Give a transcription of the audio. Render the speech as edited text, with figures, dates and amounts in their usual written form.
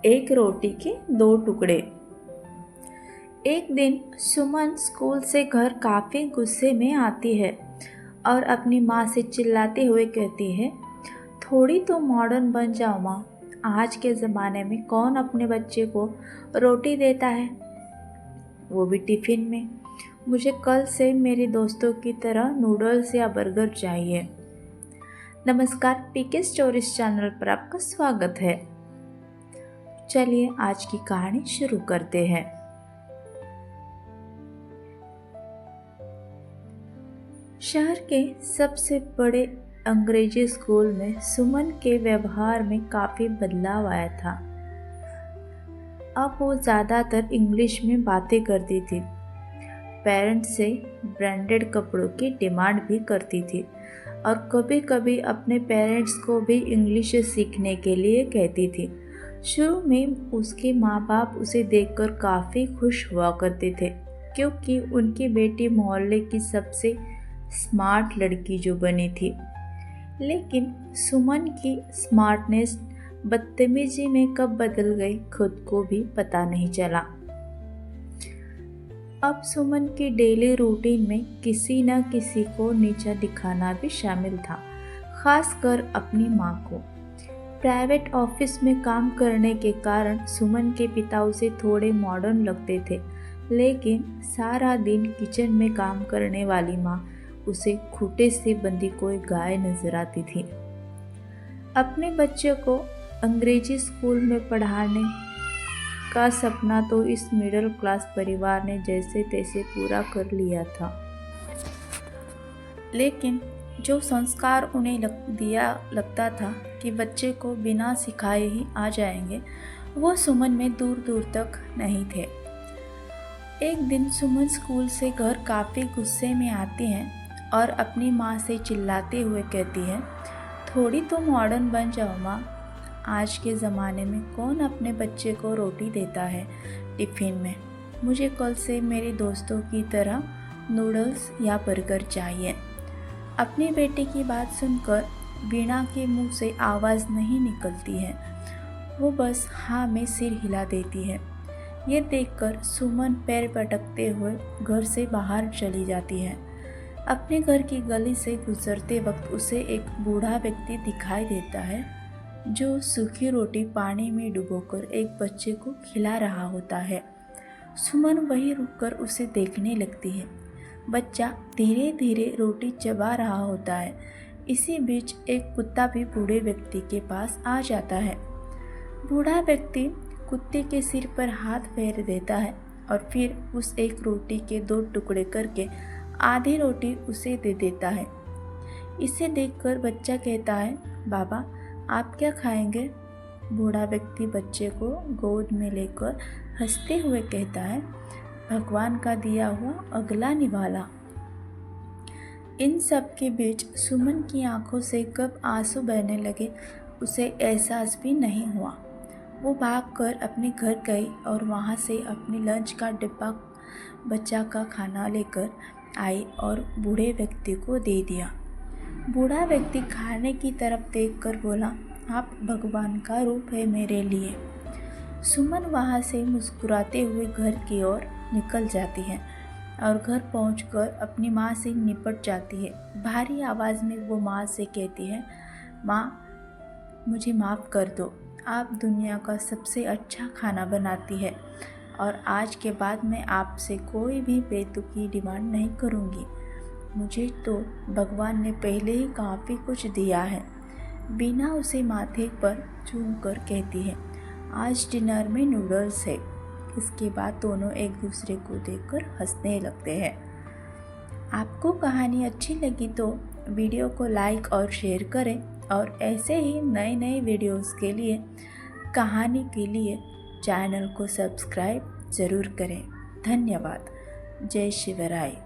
एक रोटी के दो टुकड़े। एक दिन सुमन स्कूल से घर काफ़ी गुस्से में आती है और अपनी माँ से चिल्लाते हुए कहती है, थोड़ी तो मॉडर्न बन जाओ माँ। आज के ज़माने में कौन अपने बच्चे को रोटी देता है, वो भी टिफ़िन में। मुझे कल से मेरे दोस्तों की तरह नूडल्स या बर्गर चाहिए। नमस्कार, पीके स्टोरीज चैनल पर आपका स्वागत है। चलिए आज की कहानी शुरू करते हैं। शहर के सबसे बड़े अंग्रेजी स्कूल में सुमन के व्यवहार में काफ़ी बदलाव आया था। अब वो ज़्यादातर इंग्लिश में बातें करती थी, पेरेंट्स से ब्रांडेड कपड़ों की डिमांड भी करती थी और कभी कभी अपने पेरेंट्स को भी इंग्लिश सीखने के लिए कहती थी। शुरू में उसके माँ बाप उसे देखकर काफ़ी खुश हुआ करते थे, क्योंकि उनकी बेटी मोहल्ले की सबसे स्मार्ट लड़की जो बनी थी। लेकिन सुमन की स्मार्टनेस बदतमीजी में कब बदल गई खुद को भी पता नहीं चला। अब सुमन की डेली रूटीन में किसी न किसी को नीचा दिखाना भी शामिल था, खासकर अपनी माँ को। प्राइवेट ऑफिस में काम करने के कारण सुमन के पिता उसे थोड़े मॉडर्न लगते थे, लेकिन सारा दिन किचन में काम करने वाली माँ उसे खूंटे से बंधी कोई गाय नजर आती थी। अपने बच्चे को अंग्रेजी स्कूल में पढ़ाने का सपना तो इस मिडिल क्लास परिवार ने जैसे तैसे पूरा कर लिया था, लेकिन जो संस्कार उन्हें लगता था कि बच्चे को बिना सिखाए ही आ जाएंगे, वो सुमन में दूर दूर तक नहीं थे। एक दिन सुमन स्कूल से घर काफ़ी गुस्से में आती हैं और अपनी माँ से चिल्लाते हुए कहती है, थोड़ी तो मॉडर्न बन जाओ माँ। आज के ज़माने में कौन अपने बच्चे को रोटी देता है टिफ़िन में। मुझे कल से मेरे दोस्तों की तरह नूडल्स या बर्गर चाहिए। अपनी बेटी की बात सुनकर वीणा के मुंह से आवाज़ नहीं निकलती है, वो बस हाँ में सिर हिला देती है। ये देखकर सुमन पैर पटकते हुए घर से बाहर चली जाती है। अपने घर की गली से गुजरते वक्त उसे एक बूढ़ा व्यक्ति दिखाई देता है, जो सूखी रोटी पानी में डुबोकर एक बच्चे को खिला रहा होता है। सुमन वहीं रुककर उसे देखने लगती है। बच्चा धीरे धीरे रोटी चबा रहा होता है। इसी बीच एक कुत्ता भी बूढ़े व्यक्ति के पास आ जाता है। बूढ़ा व्यक्ति कुत्ते के सिर पर हाथ फेर देता है और फिर उस एक रोटी के दो टुकड़े करके आधी रोटी उसे दे देता है। इसे देखकर बच्चा कहता है, बाबा आप क्या खाएंगे? बूढ़ा व्यक्ति बच्चे को गोद में लेकर हंसते हुए कहता है, भगवान का दिया हुआ अगला निवाला। इन सब के बीच सुमन की आंखों से कब आंसू बहने लगे उसे एहसास भी नहीं हुआ। वो भागकर अपने घर गई और वहाँ से अपने लंच का डिब्बा बच्चा का खाना लेकर आई और बूढ़े व्यक्ति को दे दिया। बूढ़ा व्यक्ति खाने की तरफ देखकर बोला, आप भगवान का रूप है मेरे लिए। सुमन वहाँ से मुस्कुराते हुए घर की ओर निकल जाती है और घर पहुंचकर अपनी माँ से निपट जाती है। भारी आवाज़ में वो माँ से कहती है, माँ मुझे माफ़ कर दो, आप दुनिया का सबसे अच्छा खाना बनाती है और आज के बाद मैं आपसे कोई भी बेतुकी डिमांड नहीं करूँगी। मुझे तो भगवान ने पहले ही काफ़ी कुछ दिया है। वीणा उसे माथे पर चूम कर कहती है, आज डिनर में नूडल्स है। इसके बाद दोनों एक दूसरे को देखकर हंसने लगते हैं। आपको कहानी अच्छी लगी तो वीडियो को लाइक और शेयर करें और ऐसे ही नए नए वीडियोस के लिए, कहानी के लिए चैनल को सब्सक्राइब ज़रूर करें। धन्यवाद। जय शिवराय।